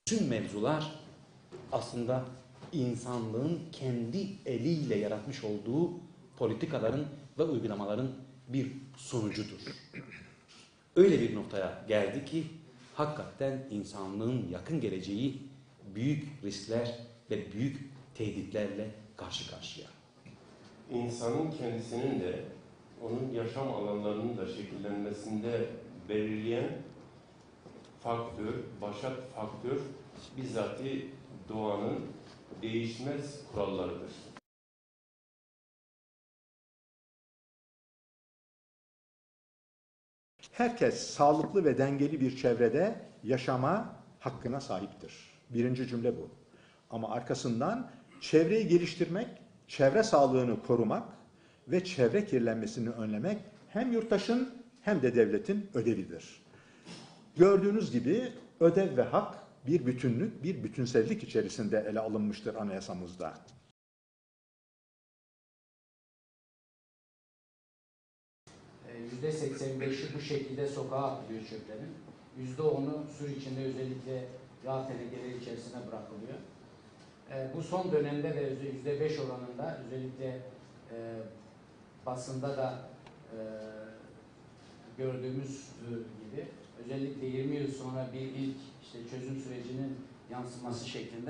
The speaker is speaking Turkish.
Tüm mevzular aslında insanlığın kendi eliyle yaratmış olduğu politikaların ve uygulamaların bir sonucudur. Öyle bir noktaya geldi ki hakikaten insanlığın yakın geleceği büyük riskler ve büyük tehditlerle karşı karşıya. İnsanın kendisinin de onun yaşam alanlarının da şekillenmesinde belirleyen faktör, başat faktör bizzati doğanın değişmez kurallarıdır. Herkes sağlıklı ve dengeli bir çevrede yaşama hakkına sahiptir. Birinci cümle bu. Ama arkasından çevreyi geliştirmek, çevre sağlığını korumak ve çevre kirlenmesini önlemek hem yurttaşın hem de devletin ödevidir. Gördüğünüz gibi ödev ve hak bir bütünlük, bir bütünsellik içerisinde ele alınmıştır anayasamızda. %85'i bu şekilde sokağa atılıyor çöplerin. %10'u sur içinde özellikle yağ tenekeleri içerisine bırakılıyor. Bu son dönemde de %5 oranında özellikle basında da gördüğümüz gibi özellikle 20 yıl sonra bir ilk çözüm sürecinin yansıması şeklinde